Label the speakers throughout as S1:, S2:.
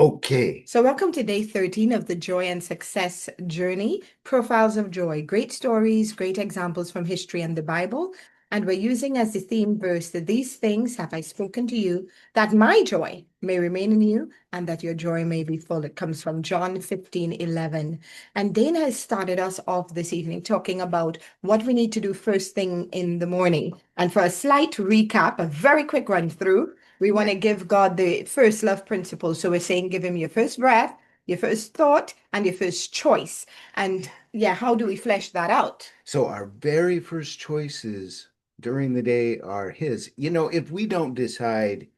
S1: Okay.
S2: So, welcome to day 13 of the Joy and Success Journey Profiles of Joy. Great stories, great examples from history and the Bible. And we're using as the theme verse that these things have I spoken to you, that my joy may remain in you and that your joy may be full. It comes from John 15:11. And Dana has started us off this evening talking about what we need to do first thing in the morning. And for a slight recap, a very quick run through, we want to give God the first love principle. So we're saying give him your first breath, your first thought, and your first choice. And yeah, how do we flesh that out?
S1: So our very first choices during the day are his. If we don't decide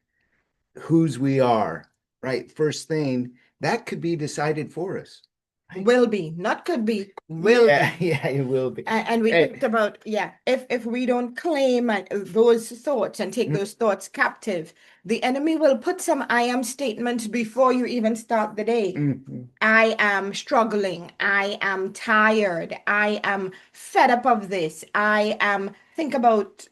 S1: whose we are, right, first thing, that could be decided for us. Right?
S2: Will be, not could be, will
S1: Yeah,
S2: be.
S1: yeah, it will be.
S2: And we talked about, yeah, if we don't claim those thoughts and take
S1: Mm,
S2: those thoughts captive, the enemy will put some I am statements before you even start the day.
S1: mm.
S2: I am struggling. I am tired. I am fed up of this. I am, think about,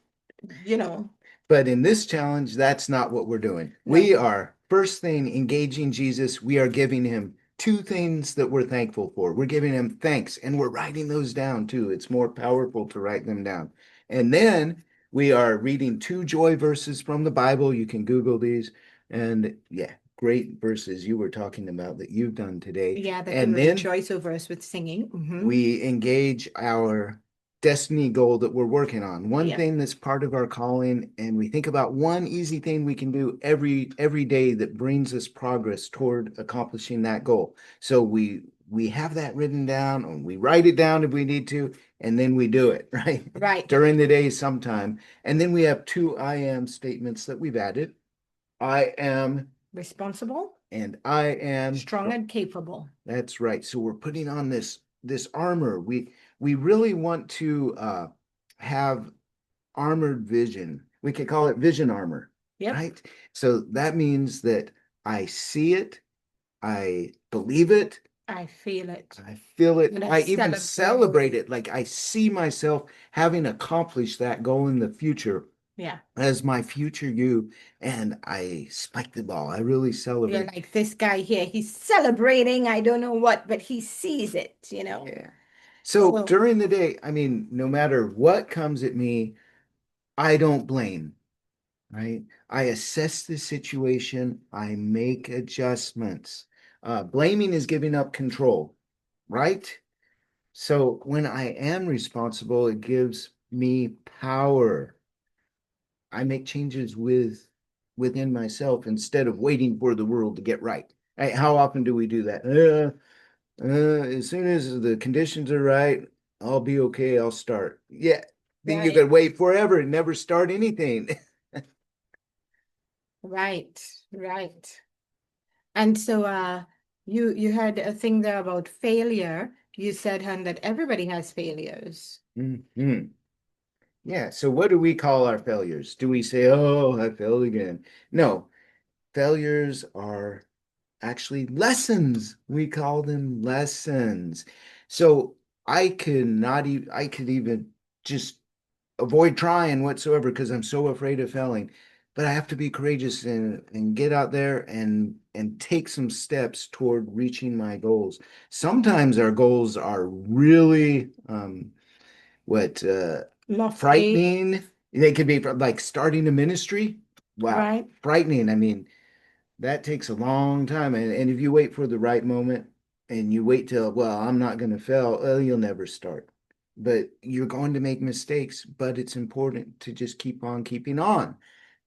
S2: you know,
S1: But in this challenge, that's not what we're doing.
S2: no.
S1: We are first thing engaging Jesus. We are giving him two things that we're thankful for. We're giving him thanks and we're writing those down too. It's more powerful to write them down. And then we are reading two joy verses from the Bible. You can Google these. And yeah, great verses you were talking about that you've done today.
S2: Yeah, that you
S1: And
S2: will
S1: then
S2: rejoice over us with singing.
S1: we engage our destiny goal that we're working on. One
S2: Yep.
S1: thing that's part of our calling, and we think about one easy thing we can do every day that brings us progress toward accomplishing that goal. So we have that written down, and we write it down if we need to, and then we do it, right?
S2: Right.
S1: During the day sometime. And then we have two I am statements that we've added. I am
S2: Responsible,
S1: and I am
S2: strong, and capable.
S1: that's right. So we're putting on this armor. We really want to have armored vision. We could call it vision armor,
S2: Yep.
S1: right? So that means that I see it, I believe it,
S2: I feel it.
S1: I feel it,
S2: And I
S1: I even
S2: celebrate.
S1: celebrate it. Like I see myself having accomplished that goal in the future
S2: Yeah.
S1: as my future you, and I spike the ball. I really
S2: You're
S1: celebrate.
S2: like this guy here. He's celebrating, I don't know what, but he sees it.
S1: Yeah. So
S2: So,
S1: during the day, I mean, no matter what comes at me, I don't blame, right? I assess the situation, I make adjustments. Blaming is giving up control, right? So when I am responsible, it gives me power. I make changes within myself instead of waiting for the world to get right. Right? How often do we do that? As soon as the conditions are right, I'll be okay. I'll start. Yeah. Then you
S2: right,
S1: could wait forever and never start anything.
S2: right, right. And so you had a thing there about failure. You said, hun, that everybody has failures.
S1: Mhm. Yeah. So what do we call our failures? Do we say, oh, I failed again? No, failures are actually lessons. We call them lessons. So I could even just avoid trying whatsoever because I'm so afraid of failing. But I have to be courageous and get out there and take some steps toward reaching my goals. Sometimes our goals are really what
S2: Lofty,
S1: frightening. They could be like starting a ministry. Wow,
S2: right?
S1: frightening. I mean, that takes a long time. And if you wait for the right moment and you wait till, well, I'm not going to fail, well, you'll never start. But you're going to make mistakes, but it's important to just keep on keeping on.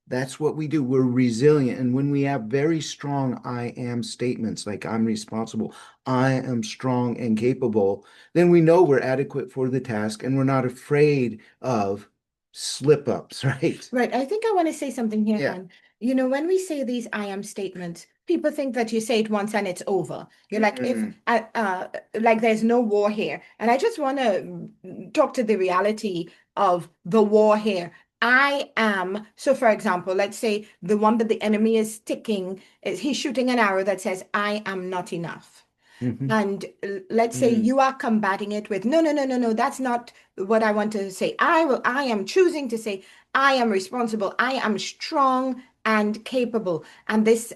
S1: That's what we do. We're resilient. And when we have very strong I am statements like I'm responsible, I am strong and capable, then we know we're adequate for the task and we're not afraid of slip ups, right?
S2: Right. I think I want to say something here,
S1: Yeah.
S2: Han. When we say these I am statements, people think that you say it once and it's over. You're like, if
S1: Mm-mm.
S2: like there's no war here. And I just want to talk to the reality of the war here. I am, so for example, let's say the one that the enemy is sticking is he's shooting an arrow that says, I am not enough.
S1: Mhm.
S2: And let's say
S1: Mm.
S2: you are combating it with, no, no, no, no, no, that's not what I want to say. I am choosing to say, I am responsible, I am strong and capable. And this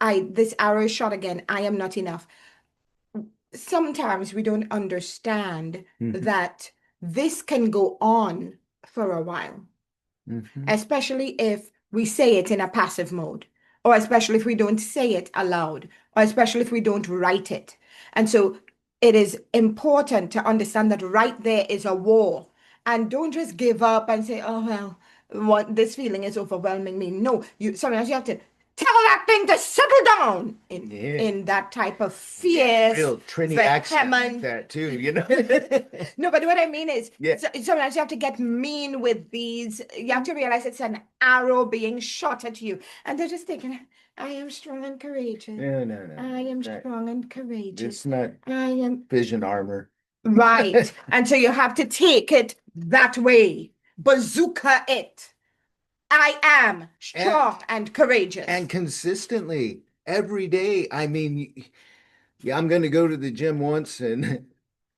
S2: I this arrow is shot again. I am not enough. Sometimes we don't understand
S1: Mhm.
S2: that this can go on for a while,
S1: Mhm.
S2: especially if we say it in a passive mode, or especially if we don't say it aloud, or especially if we don't write it. And so it is important to understand that right there is a war. And don't just give up and say, oh, well, what this feeling is overwhelming me. No, you sometimes you have to tell that thing to settle down
S1: Yeah.
S2: in that type of
S1: Yeah.
S2: fierce,
S1: Real Trini accent like
S2: vehement.
S1: that too, you know?
S2: No, but what I mean is
S1: Yeah.
S2: sometimes you have to get mean with these. You have to realize it's an arrow being shot at you. And they're just thinking, I am strong and courageous.
S1: No, no, no,
S2: I
S1: no.
S2: am
S1: That
S2: strong and courageous.
S1: it's not
S2: I am
S1: vision armor.
S2: right. And so you have to take it that way. Bazooka it. I am
S1: and
S2: strong and
S1: and
S2: courageous.
S1: consistently every day. I mean, yeah, I'm going to go to the gym once and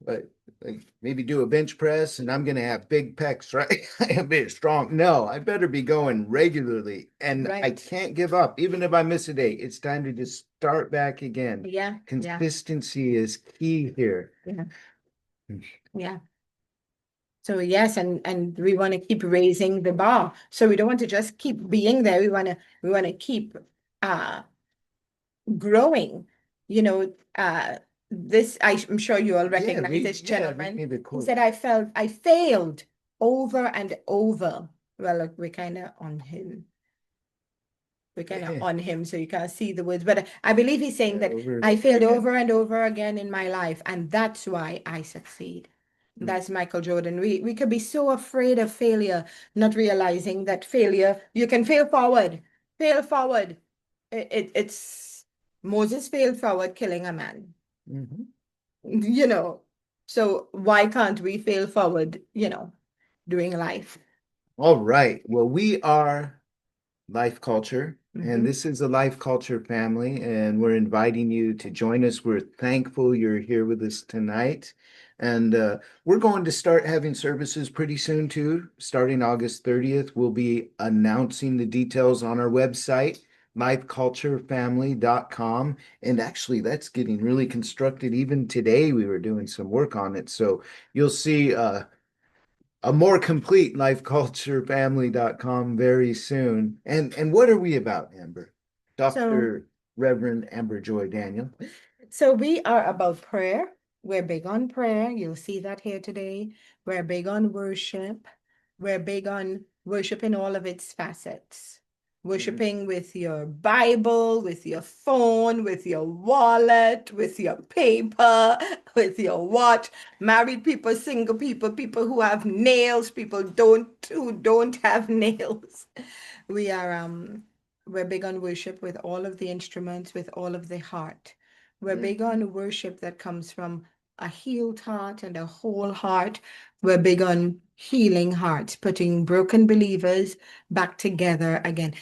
S1: like maybe do a bench press and I'm going to have big pecs, right? I am being strong. No, I better be going regularly and I
S2: Right.
S1: can't give up. Even if I miss a day, it's time to just start back again.
S2: Yeah. Yeah.
S1: Consistency is key here.
S2: Yeah. Yeah. So yes, and we want to keep raising the bar. So we don't want to just keep being there. We want to keep uh growing. You know, this I'm sure you all
S1: Yeah,
S2: recognize this
S1: read
S2: gentleman
S1: me the
S2: who
S1: quote.
S2: said I failed over and over. Well, look, we're kind of on him. We're kind of
S1: Yeah,
S2: on him, so you can't see the words. But I believe he's saying that
S1: over and
S2: I
S1: over
S2: failed
S1: again.
S2: over and over again in my life, and that's why I succeed.
S1: Mm.
S2: That's Michael Jordan. We could be so afraid of failure, not realizing that failure, you can fail forward, fail forward. It's Moses failed forward, killing a man,
S1: Mhm.
S2: you know. So why can't we fail forward, doing life?
S1: All right. Well, we are Life Culture, and
S2: Hmm.
S1: this is a Life Culture family, and we're inviting you to join us. We're thankful you're here with us tonight. And we're going to start having services pretty soon, too. Starting August 30th, we'll be announcing the details on our website, lifeculturefamily.com. And actually, that's getting really constructed. Even today, we were doing some work on it. So you'll see a more complete lifeculturefamily.com very soon. And what are we about, Amber?
S2: So
S1: Dr. Reverend Amber Joy Daniel.
S2: So we are about prayer. We're big on prayer. You'll see that here today. We're big on worship. We're big on worship in all of its facets.
S1: Mhm.
S2: Worshiping with your Bible, with your phone, with your wallet, with your paper, with your watch. Married people, single people, people who have nails, people who don't have nails. We are we're big on worship with all of the instruments, with all of the heart. We're big
S1: Mhm.
S2: on worship that comes from a healed heart and a whole heart. We're big on healing hearts, putting broken believers back together again.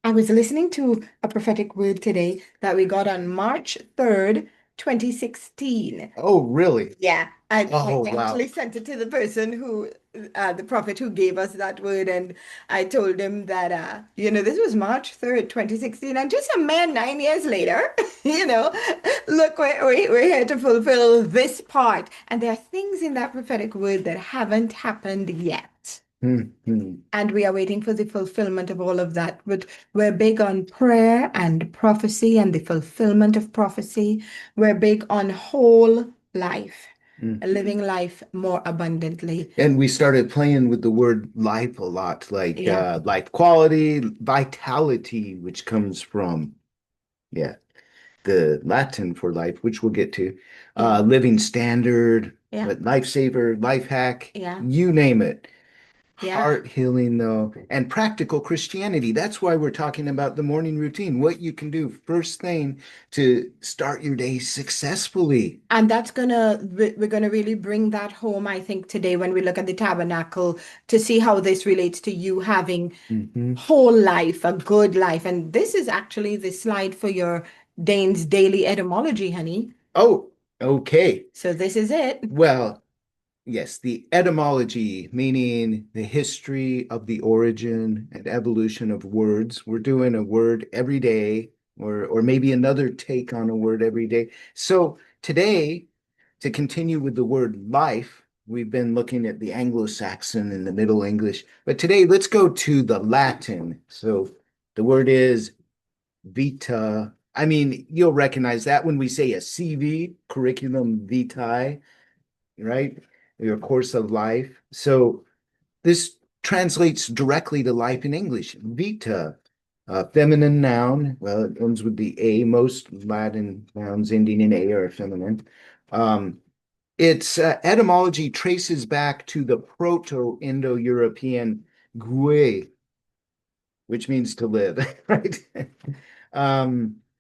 S2: I was listening to a prophetic word today that we got on March 3rd, 2016.
S1: Oh, really?
S2: Yeah, I
S1: Oh, wow.
S2: actually sent it to the person the prophet who gave us that word, and I told him that, this was March 3rd, 2016, and just a man 9 years later, look, we're here to fulfill this part, and there are things in that prophetic word that haven't happened yet.
S1: Mhm.
S2: And we are waiting for the fulfillment of all of that. But we're big on prayer and prophecy and the fulfillment of prophecy. We're big on whole life, living
S1: Mhm.
S2: life more abundantly.
S1: And we started playing with the word life a lot, like
S2: Yeah,
S1: life quality, vitality, which comes from, yeah, the Latin for life, which we'll get to,
S2: yeah,
S1: living standard,
S2: yeah,
S1: but lifesaver, life hack,
S2: yeah,
S1: you name it.
S2: yeah.
S1: Heart healing, though, and practical Christianity. That's why we're talking about the morning routine, what you can do first thing to start your day successfully.
S2: And we're gonna really bring that home, I think, today when we look at the tabernacle to see how this relates to you having
S1: Mhm.
S2: whole life, a good life. And this is actually the slide for your Dane's daily etymology, honey.
S1: Oh, okay.
S2: So this is it.
S1: Well, yes, the etymology, meaning the history of the origin and evolution of words. We're doing a word every day or maybe another take on a word every day. So today, to continue with the word life, we've been looking at the Anglo-Saxon and the Middle English, but today let's go to the Latin. So the word is vita. I mean, you'll recognize that when we say a CV, curriculum vitae, right? Your course of life. So this translates directly to life in English. Vita, feminine noun. Well, it ends with the A. Most Latin nouns ending in A are feminine. Um, its etymology traces back to the Proto-Indo-European gue, which means to live, right?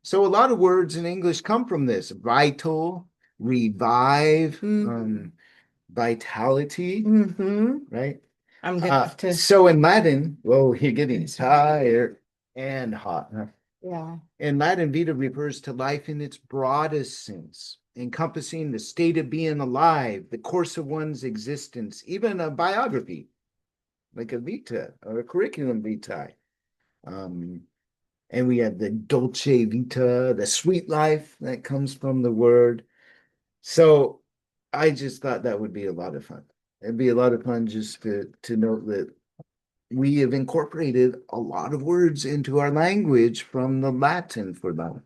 S1: So a lot of words in English come from this: vital, revive, vitality, right?
S2: I'm gonna have to,
S1: So in Latin, well, you're getting tired and hot. Huh?
S2: yeah.
S1: In Latin, vita refers to life in its broadest sense, encompassing the state of being alive, the course of one's existence, even a biography, like a vita or a curriculum vitae. Um, and we have the dolce vita, the sweet life that comes from the word. So I just thought that would be a lot of fun. It'd be a lot of fun just to note that we have incorporated a lot of words into our language from the Latin for that.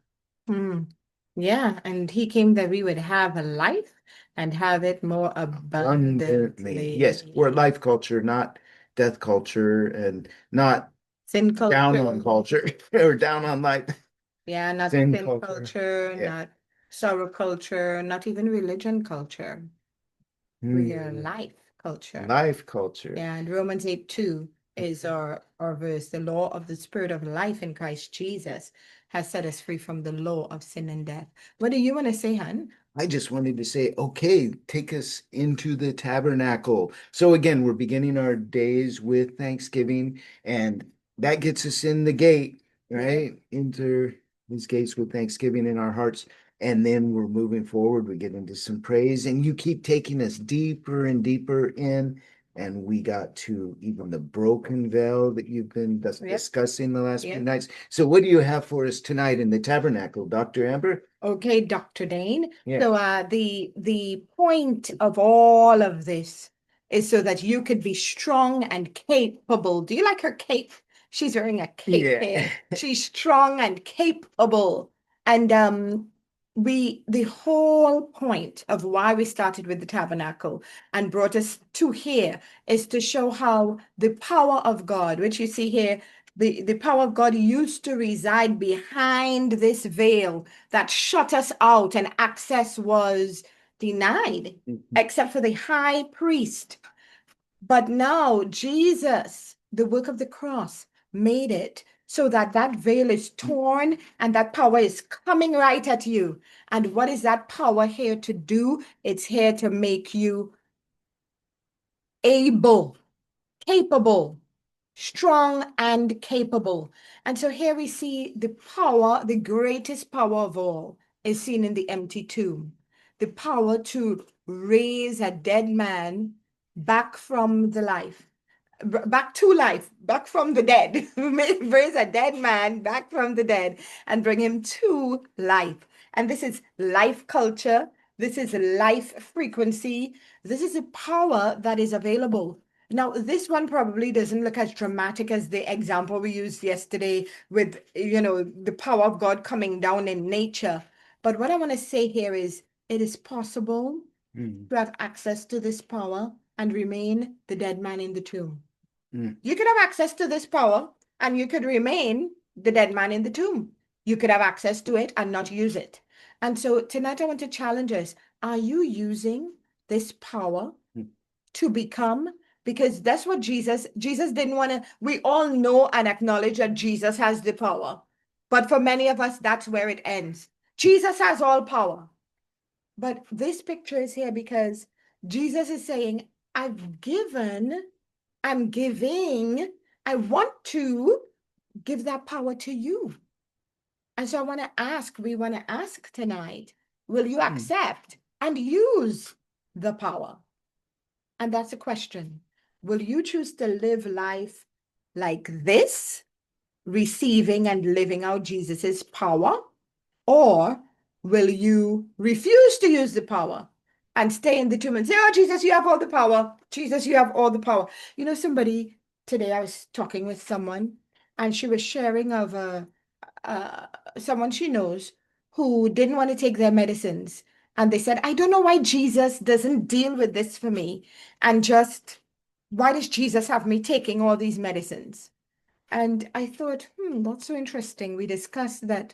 S2: Mm. Yeah, and he came that we would have a life and have it more
S1: Abundantly. Yes,
S2: abundantly.
S1: we're life culture, not death culture, and not
S2: Sin
S1: down on
S2: culture.
S1: culture or down on life.
S2: Yeah, not
S1: Sin
S2: sin
S1: culture.
S2: culture,
S1: Yeah.
S2: not sorrow culture, not even religion culture. We are
S1: Hmm.
S2: life culture.
S1: Life culture.
S2: Yeah, and Romans 8:2 is our verse. The law of the spirit of life in Christ Jesus has set us free from the law of sin and death. What do you want to say, hon?
S1: I just wanted to say, okay, take us into the tabernacle. So again, we're beginning our days with Thanksgiving, and that gets us in the gate, right? Enter these gates with Thanksgiving in our hearts. And then we're moving forward. We get into some praise, and you keep taking us deeper and deeper in. And we got to even the broken veil that you've been
S2: Yep,
S1: discussing the last few
S2: yep.
S1: nights. So, what do you have for us tonight in the tabernacle, Dr. Amber?
S2: Okay, Dr. Dane.
S1: Yeah.
S2: So the point of all of this is so that you could be strong and capable. Do you like her cape? She's wearing a cape
S1: Yeah.
S2: here. She's strong and capable. And the whole point of why we started with the tabernacle and brought us to here is to show how the power of God, which you see here, the power of God used to reside behind this veil that shut us out and access was denied, except for the high priest. But now Jesus, the work of the cross, made it so that that veil is torn and that power is coming right at you. And what is that power here to do? It's here to make you able, capable, strong and capable. And so here we see the power, the greatest power of all is seen in the empty tomb. The power to raise a dead man back from the life, back to life, back from the dead. Raise a dead man back from the dead and bring him to life. And this is life culture. This is life frequency. This is a power that is available. Now, this one probably doesn't look as dramatic as the example we used yesterday with, the power of God coming down in nature. But what I want to say here is it is possible
S1: Mm,
S2: to have access to this power and remain the dead man in the tomb.
S1: mm,
S2: You could have access to this power and you could remain the dead man in the tomb. You could have access to it and not use it. And so tonight I want to challenge us. Are you using this power
S1: mm,
S2: to become? Because that's what Jesus didn't want to, we all know and acknowledge that Jesus has the power. But for many of us, that's where it ends. Jesus has all power. But this picture is here because Jesus is saying, I've given, I'm giving, I want to give that power to you. And so we want to ask tonight, will you
S1: mm.
S2: accept and use the power? And that's a question. Will you choose to live life like this, receiving and living out Jesus's power? Or will you refuse to use the power and stay in the tomb and say, oh, Jesus, you have all the power. Jesus, you have all the power. You know, somebody today, I was talking with someone and she was sharing of uh, someone she knows who didn't want to take their medicines. And they said, I don't know why Jesus doesn't deal with this for me. And just, why does Jesus have me taking all these medicines? And I thought, that's so interesting. We discussed that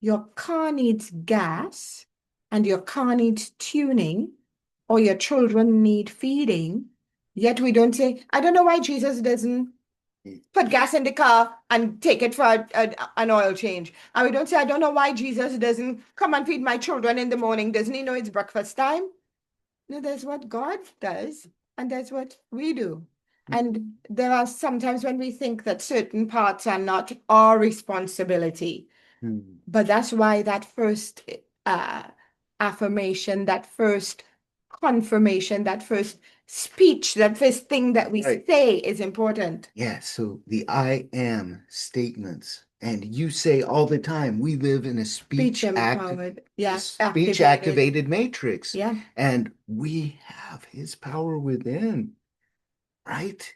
S2: your car needs gas and your car needs tuning, or your children need feeding. Yet we don't say, I don't know why Jesus doesn't put gas in the car and take it for an oil change. And we don't say, I don't know why Jesus doesn't come and feed my children in the morning. Doesn't he know it's breakfast time? No, that's what God does, and that's what we do. And there are sometimes when we think that certain parts are not our responsibility. But that's why that first uh, affirmation, that first confirmation, that first speech, that first thing that we
S1: Right.
S2: say is important.
S1: Yeah, so the I am statements, and you say all the time, we live in a
S2: Speech empowered, yeah,
S1: speech
S2: activated,
S1: activated matrix,
S2: yeah.
S1: and we have his power within, right?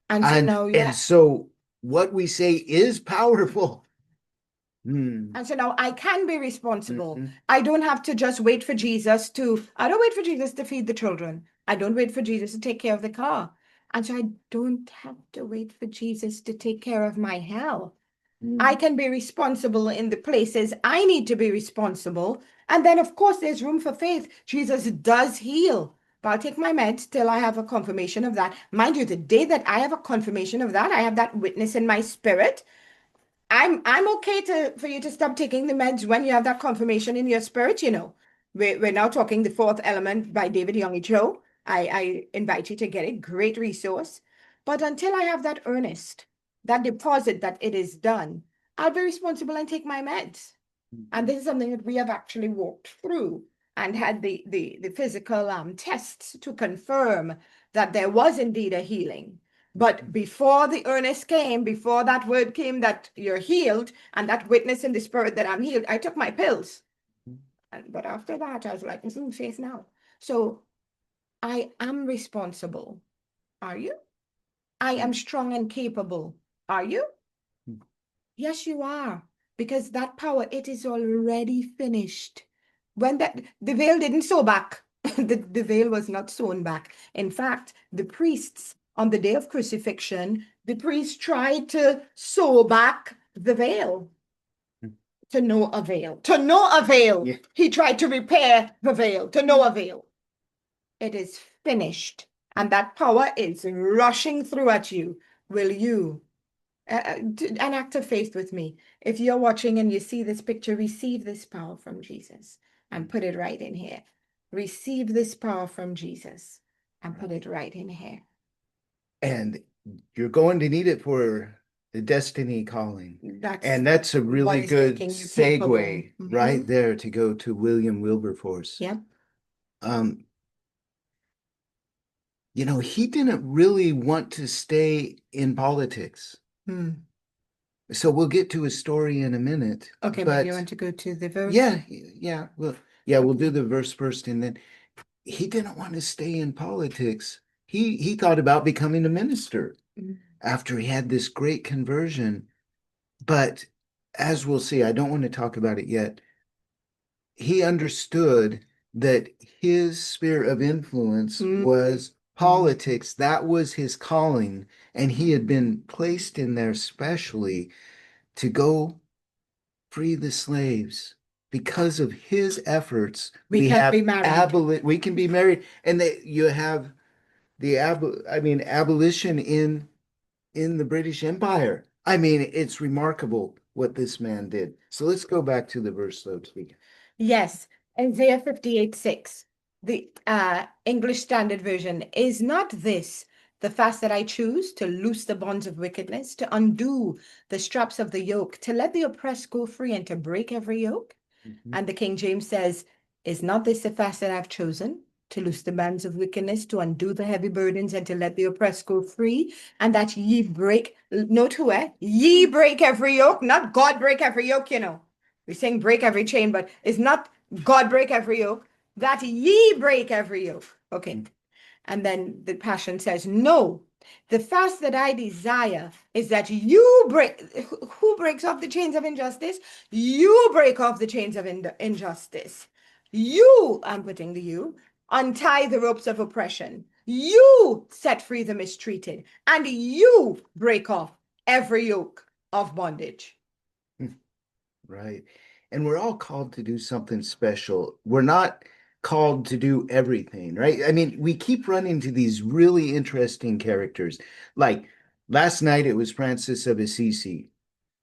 S2: And so now,
S1: And
S2: yeah.
S1: so what we say is powerful.
S2: And so now I can be responsible.
S1: Mhm.
S2: I don't have to just wait for Jesus to, I don't wait for Jesus to feed the children. I don't wait for Jesus to take care of the car. And so I don't have to wait for Jesus to take care of my health. I can be responsible in the places I need to be responsible. And then, of course, there's room for faith. Jesus does heal. But I'll take my meds till I have a confirmation of that. Mind you, the day that I have a confirmation of that, I have that witness in my spirit. I'm okay for you to stop taking the meds when you have that confirmation in your spirit, you know. We're now talking The Fourth Element by David Young Cho. I invite you to get it. Great resource. But until I have that earnest, that deposit that it is done, I'll be responsible and take my meds. And this is something that we have actually walked through and had the physical tests to confirm that there was indeed a healing. But before the earnest came, before that word came that you're healed and that witness in the spirit that I'm healed, I took my pills. But after that, I was like, faith now. So I am responsible. Are you? I am strong and capable. Are you? Yes, you are. Because that power, it is already finished. When the veil didn't sew back, the veil was not sewn back. In fact, the priests on the day of crucifixion, the priests tried to sew back the veil to no avail. To no avail. Yeah. He tried to repair the veil to no avail. It is finished. And that power is rushing through at you. Will you an act of faith with me? If you're watching and you see this picture, receive this power from Jesus and put it right in here. Receive this power from Jesus and put it right in here.
S1: And you're going to need it for the destiny calling. And that's a really good segue right there to go to William Wilberforce.
S2: Yep.
S1: You know, he didn't really want to stay in politics. So we'll get to his story in a minute.
S2: Okay, but you want to go to the verse?
S1: Yeah. We'll do the verse first, and then he didn't want to stay in politics. He thought about becoming a minister after he had this great conversion. But as we'll see, I don't want to talk about it yet. He understood that his sphere of influence was politics. That was his calling, and he had been placed in there specially to go free the slaves. Because of his efforts,
S2: we can be married.
S1: We can be married, and you have the abolition in the British Empire. I mean, it's remarkable what this man did. So let's go back to the verse, though, to begin.
S2: Yes, Isaiah 58:6, the English Standard Version. Is not this the fast that I choose, to loose the bonds of wickedness, to undo the straps of the yoke, to let the oppressed go free, and to break every yoke? And the King James says, is not this the fast that I've chosen, to loose the bands of wickedness, to undo the heavy burdens, and to let the oppressed go free, and that ye break, note who, ye break every yoke, not God break every yoke, you know. We're saying break every chain, but it's not God break every yoke, that ye break every yoke. Okay. And then the Passion says, no, the fast that I desire is that you break. Who breaks off the chains of injustice? You break off the chains of injustice. You, I'm putting the you, untie the ropes of oppression. You set free the mistreated. And you break off every yoke of bondage.
S1: Right. And we're all called to do something special. We're not called to do everything, right? I mean, we keep running to these really interesting characters. Like last night, it was Francis of Assisi.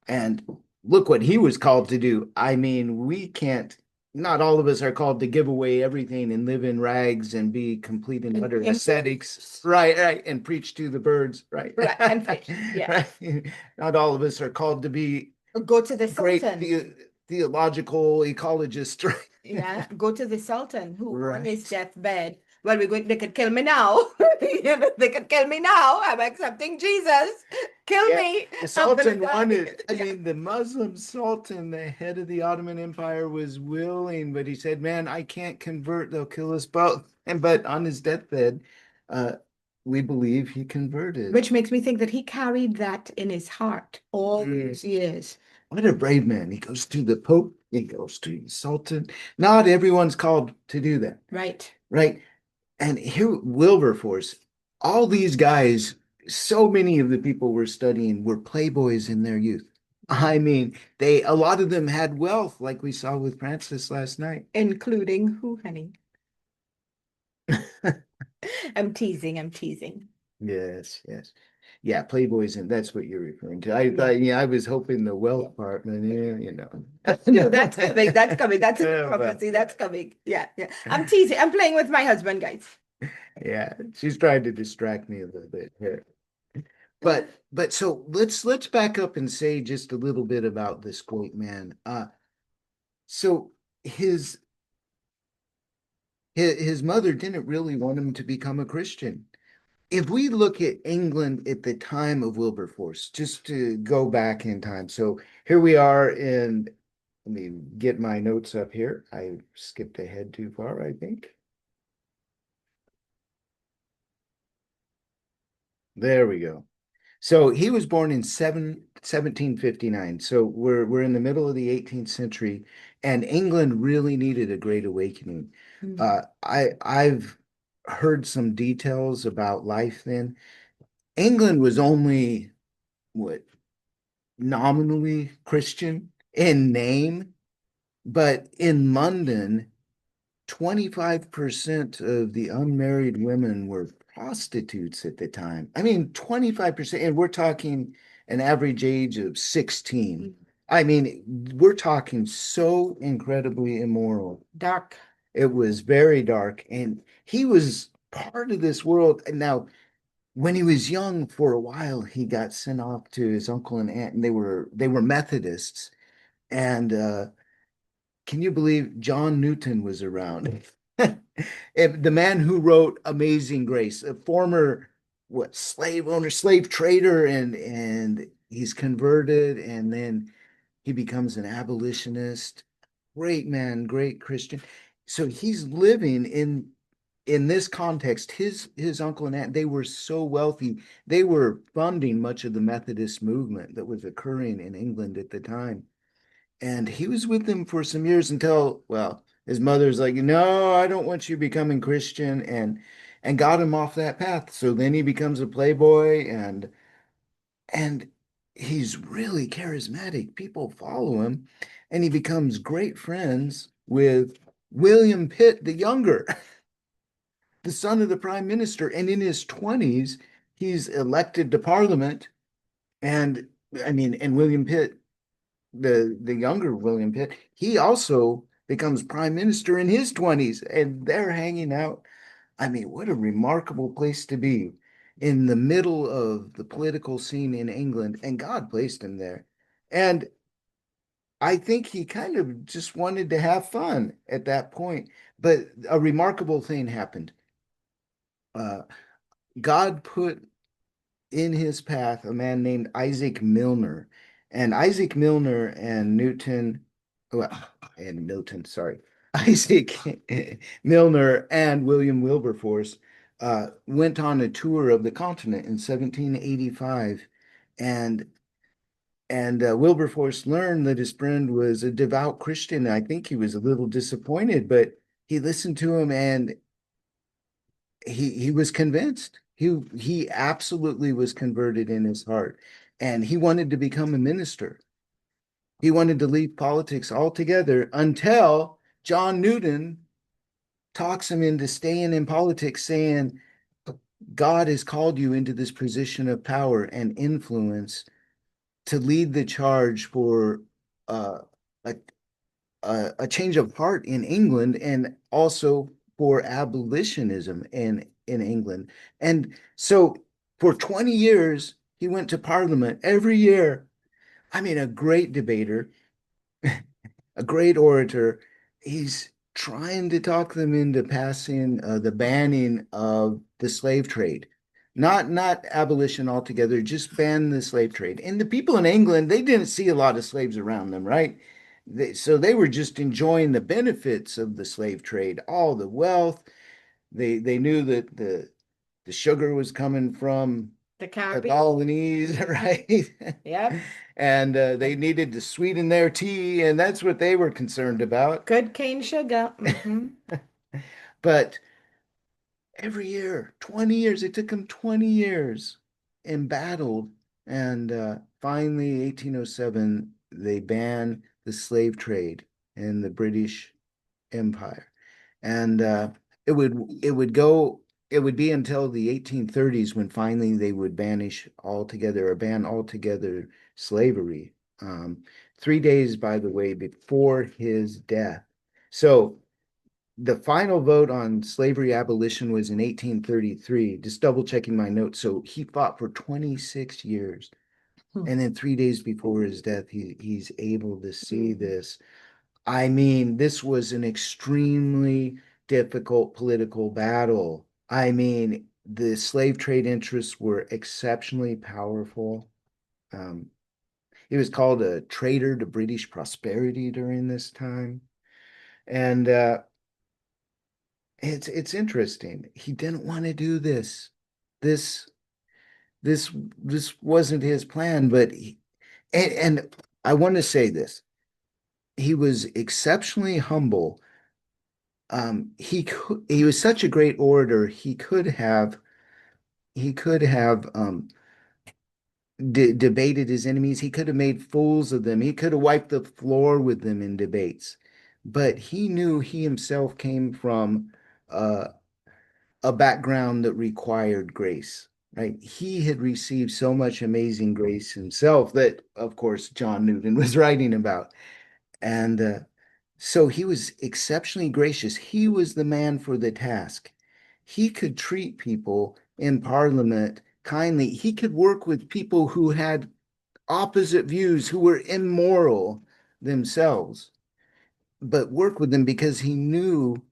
S1: And look what he was called to do. I mean, we can't, not all of us are called to give away everything and live in rags and be complete and utter ascetics, right, right, and preach to the birds, right?
S2: Right, and fish. Yeah.
S1: Right. Not all of us are called to be
S2: Go to the
S1: great
S2: Sultan.
S1: theological ecologists, right?
S2: Yeah, go to the Sultan who on his
S1: Right.
S2: deathbed. Well, they could kill me now. They could kill me now. I'm accepting Jesus. Kill
S1: Yeah,
S2: me.
S1: the
S2: I'm gonna
S1: Sultan
S2: die.
S1: wanted, I
S2: Yeah.
S1: mean, the Muslim Sultan, the head of the Ottoman Empire, was willing, but he said, man, I can't convert. They'll kill us both. And but on his deathbed, uh, we believe he converted.
S2: Which makes me think that he carried that in his heart all
S1: Mm.
S2: these years.
S1: What a brave man. He goes to the Pope, he goes to the Sultan. Not everyone's called to do that,
S2: Right.
S1: right? And here, Wilberforce, all these guys, so many of the people we're studying were playboys in their youth. I mean, a lot of them had wealth, like we saw with Francis last night.
S2: Including who, honey? I'm teasing. I'm teasing.
S1: Yes, yes. Yeah, playboys, and that's what you're referring to. I
S2: Yeah.
S1: thought, yeah, I was hoping the wealth part, but yeah, you know.
S2: No, that's coming. That's coming. That's in the
S1: Yeah,
S2: prophecy. That's coming. Yeah, yeah. I'm teasing. I'm playing with my husband, guys.
S1: yeah, she's trying to distract me a little bit here. But so let's back up and say just a little bit about this great man. So his his mother didn't really want him to become a Christian. If we look at England at the time of Wilberforce, just to go back in time. So here we are in, let me get my notes up here. I skipped ahead too far, I think. There we go. So he was born in 1759. So we're in the middle of the 18th century, and England really needed a great awakening.
S2: Mm.
S1: I've heard some details about life then. England was only what, nominally Christian in name, but in London, 25% of the unmarried women were prostitutes at the time. I mean, 25%, and we're talking an average age of 16. I mean, we're talking so incredibly immoral.
S2: Dark.
S1: It was very dark, and he was part of this world. Now, when he was young, for a while, he got sent off to his uncle and aunt, and they were Methodists. And can you believe John Newton was around? The man who wrote Amazing Grace, a former what, slave owner, slave trader, and he's converted, and then he becomes an abolitionist. Great man, great Christian. So he's living in this context. His uncle and aunt, they were so wealthy, they were funding much of the Methodist movement that was occurring in England at the time. And he was with them for some years until, well, his mother's like, no, I don't want you becoming Christian, and got him off that path. So then he becomes a playboy, and he's really charismatic. People follow him, and he becomes great friends with William Pitt the Younger, the son of the prime minister. And in his 20s, he's elected to parliament. And I mean, and William Pitt, the younger William Pitt, he also becomes prime minister in his 20s, and they're hanging out. I mean, what a remarkable place to be in the middle of the political scene in England, and God placed him there. And I think he kind of just wanted to have fun at that point. But a remarkable thing happened. Uh, God put in his path a man named Isaac Milner. And Isaac Milner and Newton, well, and Milton, sorry, Isaac Milner and William Wilberforce went on a tour of the continent in 1785. And Wilberforce learned that his friend was a devout Christian. I think he was a little disappointed, but he listened to him and he was convinced. He absolutely was converted in his heart, and he wanted to become a minister. He wanted to leave politics altogether until John Newton talks him into staying in politics, saying, God has called you into this position of power and influence to lead the charge for uh, a, a change of heart in England and also for abolitionism in England. And so for 20 years, he went to Parliament every year. I mean, a great debater, a great orator. He's trying to talk them into passing the banning of the slave trade. Not abolition altogether, just ban the slave trade. And the people in England, they didn't see a lot of slaves around them, right? So they were just enjoying the benefits of the slave trade, all the wealth. They knew that the sugar was coming from
S2: The
S1: the
S2: Caribbean.
S1: colonies, right?
S2: Yep.
S1: And they needed to sweeten their tea, and that's what they were concerned about.
S2: Good cane sugar. Hmm.
S1: But every year, 20 years, it took them 20 years and battled. And finally, 1807, they banned the slave trade in the British Empire. And it would be until the 1830s when finally they would banish altogether or ban altogether slavery. 3 days, by the way, before his death. So the final vote on slavery abolition was in 1833, just double checking my notes. So he fought for 26 years. And then 3 days before his death, he's able to see this. I mean, this was an extremely difficult political battle. I mean, the slave trade interests were exceptionally powerful. Um, he was called a traitor to British prosperity during this time. And it's interesting. He didn't want to do this. This this this wasn't his plan, but and I want to say this. He was exceptionally humble. He was such a great orator. He could have debated his enemies. He could have made fools of them. He could have wiped the floor with them in debates. But he knew he himself came from uh, a background that required grace, right? He had received so much amazing grace himself that, of course, John Newton was writing about. And so he was exceptionally gracious. He was the man for the task. He could treat people in Parliament kindly. He could work with people who had opposite views, who were immoral themselves, but work with them because he knew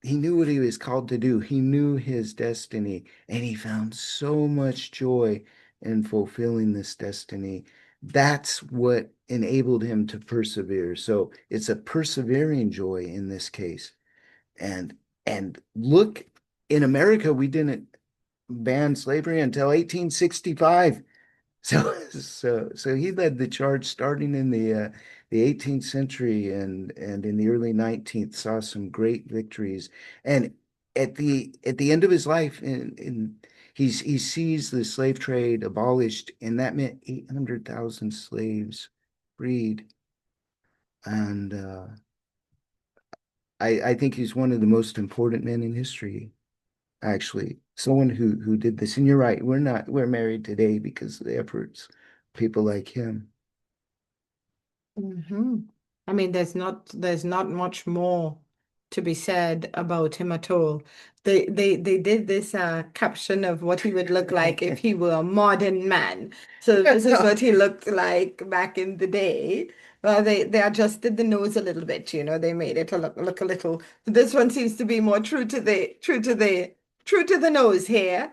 S1: what he was called to do. He knew his destiny, and he found so much joy in fulfilling this destiny. That's what enabled him to persevere. So it's a persevering joy in this case. And look, in America, we didn't ban slavery until 1865. So he led the charge starting in the 18th century and in the early 19th saw some great victories. And at the end of his life, he sees the slave trade abolished, and that meant 800,000 slaves freed. And I think he's one of the most important men in history, actually. Someone who did this. And you're right, we're married today because of the efforts of people like him.
S2: Hmm. I mean, there's not much more to be said about him at all. They did this caption of what he would look like if he were a modern man. So this is what he looked like back in the day. Well, they adjusted the nose a little bit, you know, they made it look a little. This one seems to be more true to the nose here.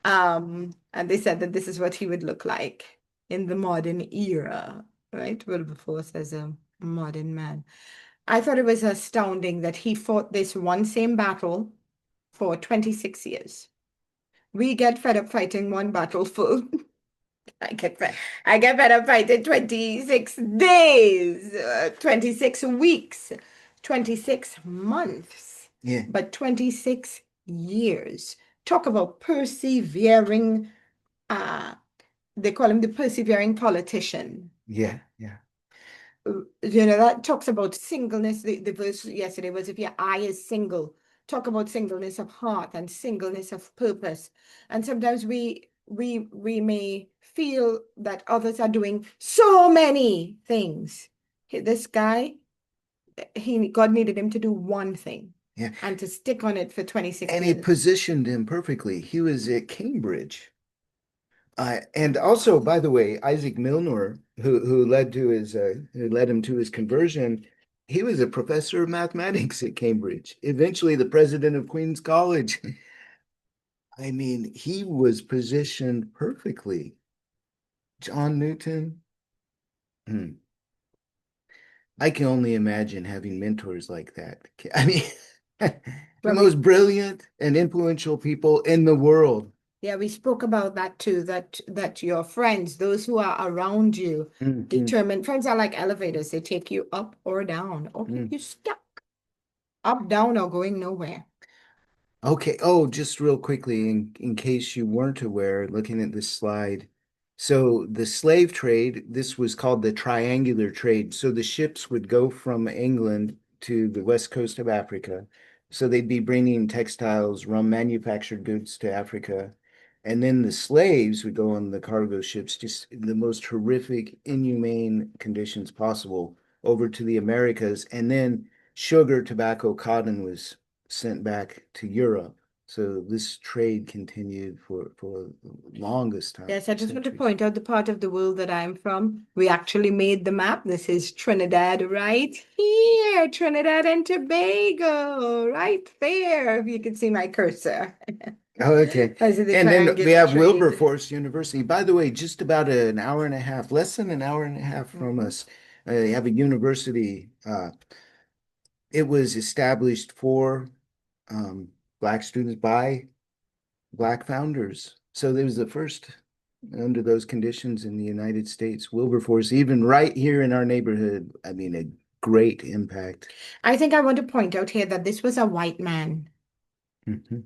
S2: And they said that this is what he would look like in the modern era, right? Wilberforce as a modern man. I thought it was astounding that he fought this one same battle for 26 years. We get fed up fighting one battle for I get fed up fighting 26 days, 26 weeks, 26 months,
S1: Yeah,
S2: but 26 years. Talk about persevering, uh, they call him the persevering politician.
S1: yeah, yeah,
S2: You know, that talks about singleness. The verse yesterday was if your eye is single, talk about singleness of heart and singleness of purpose. And sometimes we may feel that others are doing so many things. This guy, God needed him to do one thing
S1: yeah.
S2: and to stick on it for 26
S1: And he
S2: years.
S1: positioned him perfectly. He was at Cambridge. And also, by the way, Isaac Milner, who led him to his conversion, he was a professor of mathematics at Cambridge, eventually the president of Queen's College. I mean, he was positioned perfectly. John Newton, hmm, I can only imagine having mentors like that. I mean, the
S2: When
S1: most
S2: we
S1: brilliant and influential people in the world.
S2: Yeah, we spoke about that too, that your friends, those who are around you,
S1: Mhm,
S2: determine friends are like elevators. They take you up or down or keep
S1: mm.
S2: you stuck, up, down, or going nowhere.
S1: Okay. Oh, just real quickly, in case you weren't aware, looking at this slide. So the slave trade, this was called the triangular trade. So the ships would go from England to the west coast of Africa. So they'd be bringing textiles, rum, manufactured goods to Africa. And then the slaves would go on the cargo ships, just in the most horrific, inhumane conditions possible, over to the Americas. And then sugar, tobacco, cotton was sent back to Europe. So this trade continued for the longest time,
S2: Yes, I just want to
S1: centuries.
S2: point out the part of the world that I'm from. We actually made the map. This is Trinidad right here, Trinidad and Tobago, right there. If you can see my cursor.
S1: Oh, okay.
S2: I see the
S1: And then we
S2: triangular
S1: have
S2: trade.
S1: Wilberforce University. By the way, just about an hour and a half, less than an hour and a half from
S2: Mhm.
S1: us, they have a university. It was established for um, Black students by Black founders. So it was the first under those conditions in the United States. Wilberforce, even right here in our neighborhood, I mean, a great impact.
S2: I think I want to point out here that this was a white man.
S1: Mhm.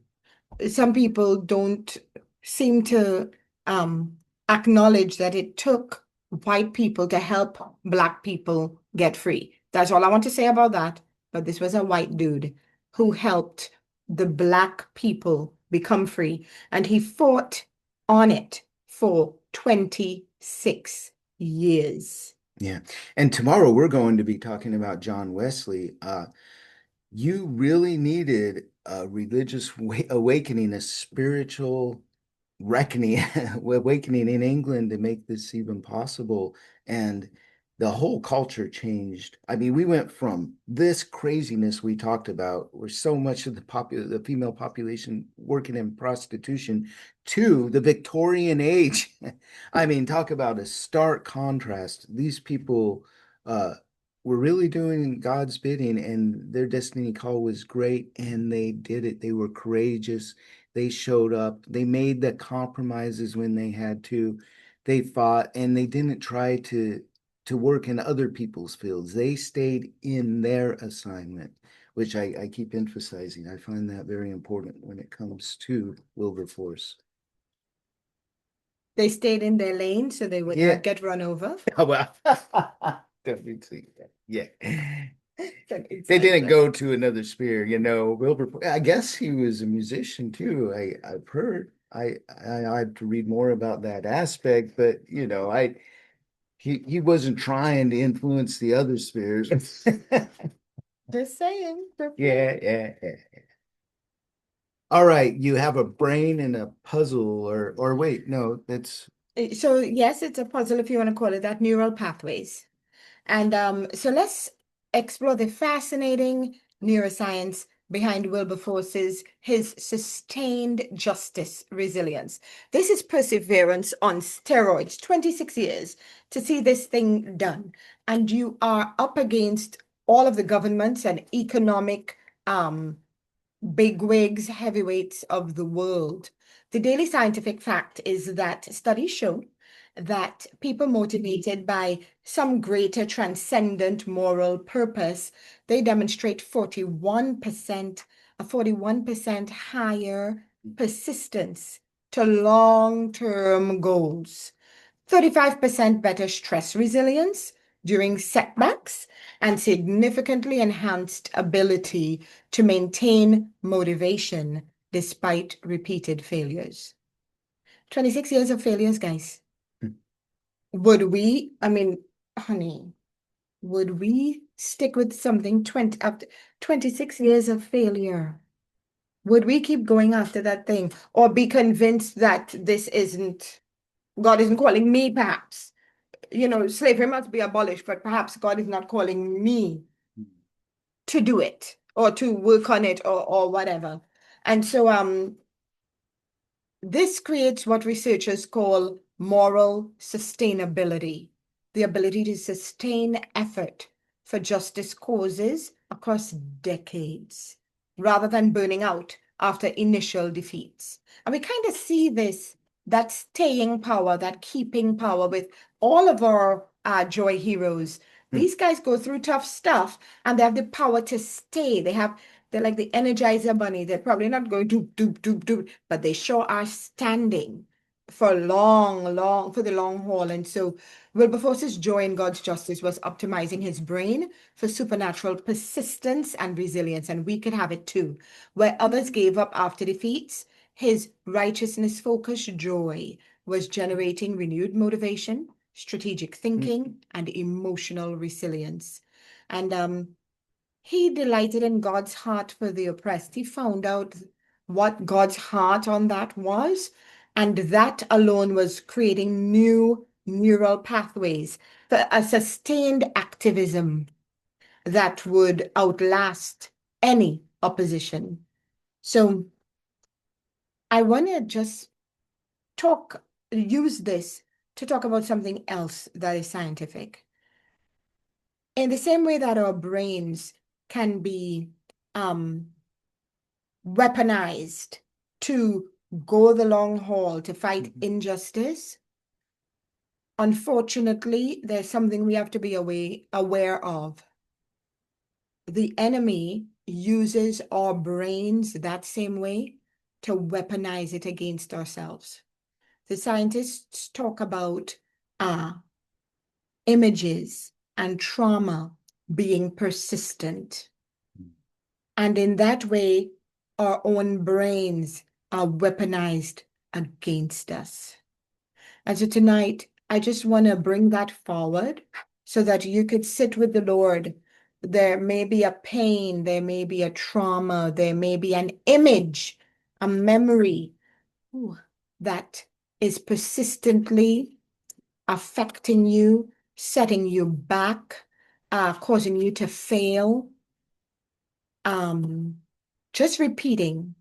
S2: Some people don't seem to um, acknowledge that it took white people to help Black people get free. That's all I want to say about that. But this was a white dude who helped the Black people become free, and he fought on it for 26 years.
S1: Yeah. And tomorrow we're going to be talking about John Wesley. You really needed a religious awakening, a spiritual reckoning, awakening in England to make this even possible. And the whole culture changed. I mean, we went from this craziness we talked about, where so much of the female population working in prostitution, to the Victorian age. I mean, talk about a stark contrast. These people uh, were really doing God's bidding, and their destiny call was great, and they did it. They were courageous. They showed up. They made the compromises when they had to. They fought, and they didn't try to work in other people's fields. They stayed in their assignment, which I keep emphasizing. I find that very important when it comes to Wilberforce.
S2: They stayed in their lane so they would
S1: Yeah.
S2: not get run over.
S1: Oh, well, don't see that. Yeah.
S2: It's an
S1: They
S2: inside
S1: didn't
S2: joke.
S1: go to another sphere, Wilberforce. I guess he was a musician too. I've heard. I have to read more about that aspect, but he wasn't trying to influence the other spheres.
S2: Just saying. Just
S1: Yeah, yeah, yeah. All right, you have a brain and a puzzle, or wait, no, that's
S2: saying. So yes, it's a puzzle if you want to call it that, neural pathways. And so let's explore the fascinating neuroscience behind Wilberforce's his sustained justice resilience. This is perseverance on steroids, 26 years to see this thing done. And you are up against all of the governments and economic bigwigs, heavyweights of the world. The daily scientific fact is that studies show that people motivated by some greater transcendent moral purpose, they demonstrate 41%, a 41% higher persistence to long-term goals. 35% better stress resilience during setbacks, and significantly enhanced ability to maintain motivation despite repeated failures. 26 years of failures, guys. Would we, I mean, honey, would we stick with something 20 after 26 years of failure? Would we keep going after that thing or be convinced that this isn't, God isn't calling me, perhaps? Slavery must be abolished, but perhaps God is not calling me to do it or to work on it or whatever. And so this creates what researchers call moral sustainability, the ability to sustain effort for justice causes across decades, rather than burning out after initial defeats. And we kind of see this, that staying power, that keeping power with all of our joy heroes.
S1: hmm.
S2: These guys go through tough stuff and they have the power to stay. They're like the Energizer Bunny. They're probably not going to do, but they sure are standing for for the long haul. And so Wilberforce's joy in God's justice was optimizing his brain for supernatural persistence and resilience. And we could have it too. Where others gave up after defeats, his righteousness-focused joy was generating renewed motivation, strategic thinking, and emotional resilience. And he delighted in God's heart for the oppressed. He found out what God's heart on that was, and that alone was creating new neural pathways for a sustained activism that would outlast any opposition. So I want to just use this to talk about something else that is scientific. In the same way that our brains can be um, weaponized to go the long haul to fight injustice, unfortunately, there's something we have to be aware of. The enemy uses our brains that same way to weaponize it against ourselves. The scientists talk about uh, images and trauma being persistent. And in that way, our own brains are weaponized against us. And so tonight, I just want to bring that forward so that you could sit with the Lord. There may be a pain, there may be a trauma, there may be an image, a memory that is persistently affecting you, setting you back, causing you to fail. Just repeating,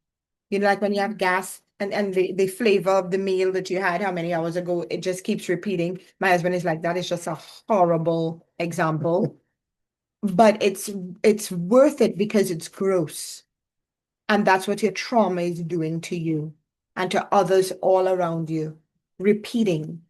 S2: like when you have gas and the flavor of the meal that you had how many hours ago, it just keeps repeating. My husband is like, that is just a horrible example, but it's worth it because it's gross. And that's what your trauma is doing to you and to others all around you, repeating.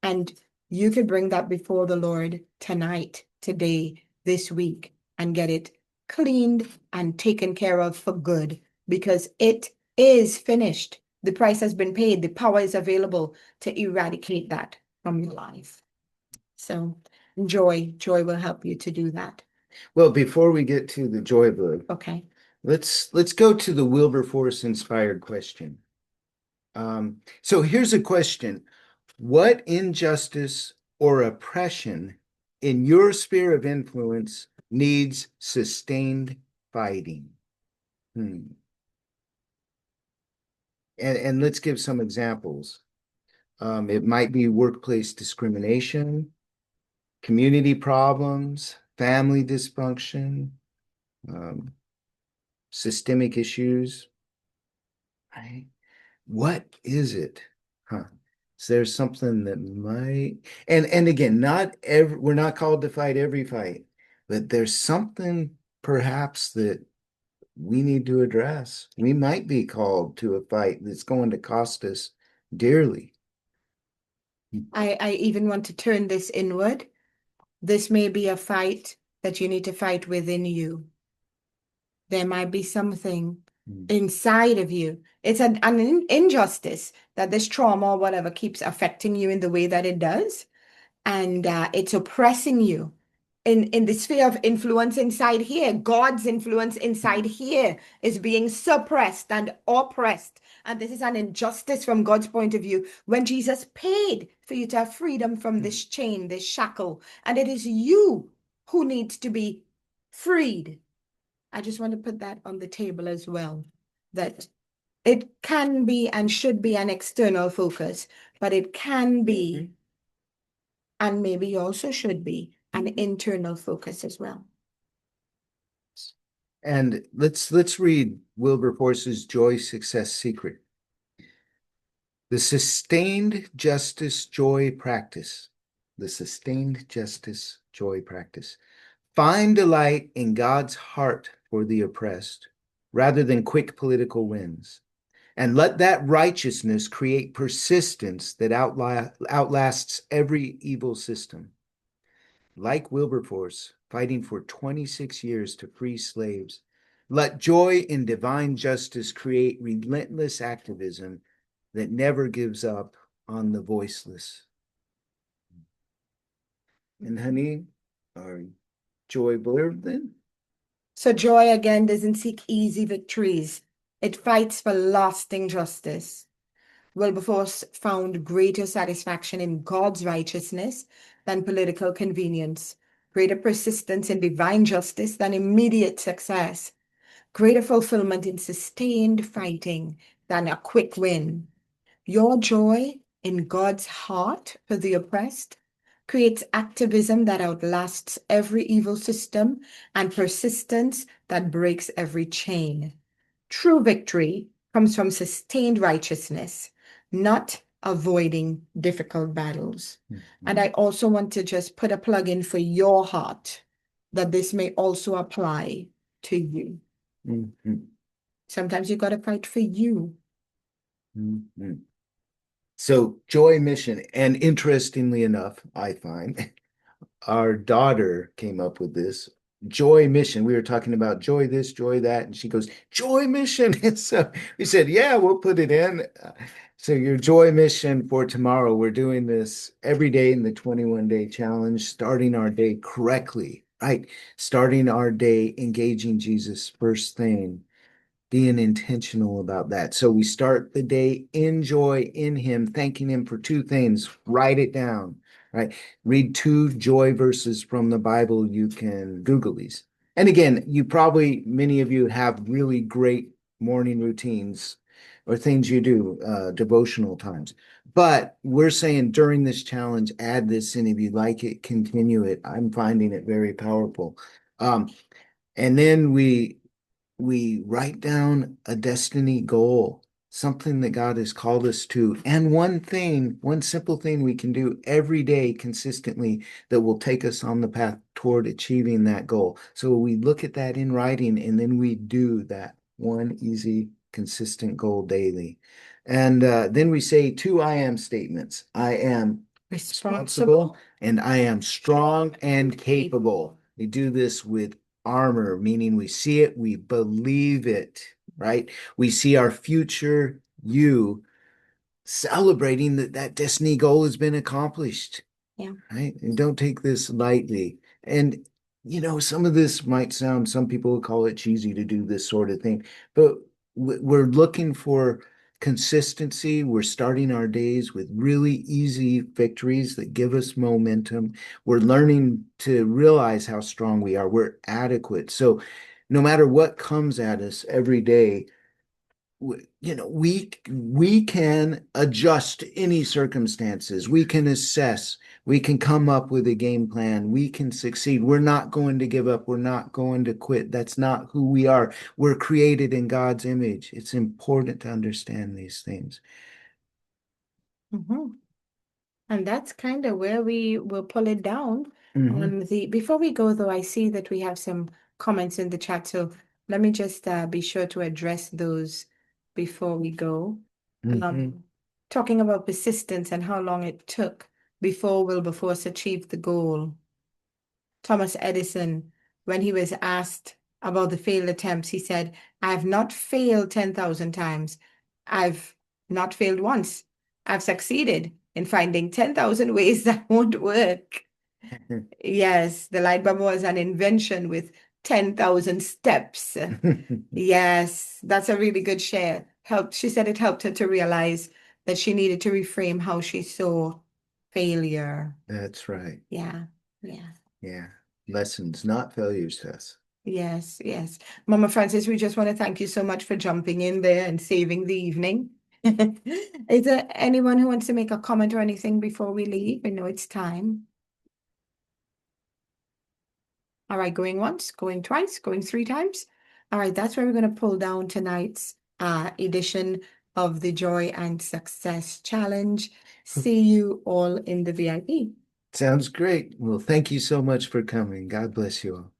S2: And you could bring that before the Lord tonight, today, this week, and get it cleaned and taken care of for good because it is finished. The price has been paid. The power is available to eradicate that from your life. So joy will help you to do that.
S1: Well, before we get to the joy book,
S2: Okay.
S1: let's go to the Wilberforce inspired question. So here's a question. What injustice or oppression in your sphere of influence needs sustained fighting. Hmm. And let's give some examples. It might be workplace discrimination, community problems, family dysfunction, um, systemic issues. Right? What is it? Huh? Is there something that might, and again, not every, we're not called to fight every fight, but there's something perhaps that we need to address. We might be called to a fight that's going to cost us dearly.
S2: I even want to turn this inward. This may be a fight that you need to fight within you. There might be something
S1: Mm.
S2: inside of you. It's an injustice that this trauma or whatever keeps affecting you in the way that it does. And it's oppressing you in the sphere of influence inside here. God's influence inside here is being suppressed and oppressed. And this is an injustice from God's point of view when Jesus paid for you to have freedom from this chain, this shackle. And it is you who needs to be freed. I just want to put that on the table as well, that it can be and should be an external focus, but it can be and maybe also should be an internal focus as well.
S1: And let's read Wilberforce's Joy Success Secret. The sustained justice joy practice. The sustained justice joy practice. Find delight in God's heart for the oppressed rather than quick political wins. And let that righteousness create persistence that outlasts every evil system. Like Wilberforce, fighting for 26 years to free slaves, let joy in divine justice create relentless activism that never gives up on the voiceless. And honey, our joy blurb then?
S2: So joy again doesn't seek easy victories. It fights for lasting justice. Wilberforce found greater satisfaction in God's righteousness than political convenience, greater persistence in divine justice than immediate success, greater fulfillment in sustained fighting than a quick win. Your joy in God's heart for the oppressed creates activism that outlasts every evil system and persistence that breaks every chain. True victory comes from sustained righteousness, not avoiding difficult battles. And I also want to just put a plug in for your heart that this may also apply to you.
S1: Mm-hmm.
S2: Sometimes you got to fight for you.
S1: Mm-hmm. So, joy mission, and interestingly enough, I find our daughter came up with this joy mission. We were talking about joy this, joy that, and she goes, joy mission. And so we said, yeah, we'll put it in. So, your joy mission for tomorrow, we're doing this every day in the 21-day challenge, starting our day correctly, right? Starting our day engaging Jesus first thing, being intentional about that. So we start the day in joy in Him, thanking Him for two things. Write it down, right? Read two joy verses from the Bible. You can Google these. And again, you probably, many of you have really great morning routines or things you do, devotional times. But we're saying during this challenge, add this in. If you like it, continue it. I'm finding it very powerful. And then we write down a destiny goal, something that God has called us to, and one thing, one simple thing we can do every day consistently that will take us on the path toward achieving that goal. So we look at that in writing and then we do that one easy, consistent goal daily. And then we say two I am statements. I am responsible and I am strong and capable. We do this with armor, meaning we see it, we believe it, right? We see our future you celebrating that that destiny goal has been accomplished,
S2: Yeah.
S1: right? And don't take this lightly. And, some of this might sound, some people would call it cheesy to do this sort of thing, but we're looking for consistency. We're starting our days with really easy victories that give us momentum. We're learning to realize how strong we are. We're adequate. So no matter what comes at us every day, we can adjust to any circumstances. We can assess. We can come up with a game plan. We can succeed. We're not going to give up. We're not going to quit. That's not who we are. We're created in God's image. It's important to understand these things.
S2: Mhm. And that's kind of where we will pull it down
S1: Hmm.
S2: on the. Before we go, though, I see that we have some comments in the chat. So let me just be sure to address those before we go.
S1: Hmm.
S2: Um, Talking about persistence and how long it took before Wilberforce achieved the goal. Thomas Edison, when he was asked about the failed attempts, he said, I have not failed 10,000 times. I've not failed once. I've succeeded in finding 10,000 ways that won't work. Yes, the light bulb was an invention with 10,000 steps. Yes, that's a really good share. She said it helped her to realize that she needed to reframe how she saw failure.
S1: That's right.
S2: Yeah, yeah.
S1: Yeah. Lessons, not failures to us.
S2: Yes, yes. Mama Francis, we just want to thank you so much for jumping in there and saving the evening. Is there anyone who wants to make a comment or anything before we leave? I know it's time. All right, going once, going twice, going three times. All right, that's where we're going to pull down tonight's edition of the Joy and Success Challenge. See you all in the VIP.
S1: Sounds great. Well, thank you so much for coming. God bless you all.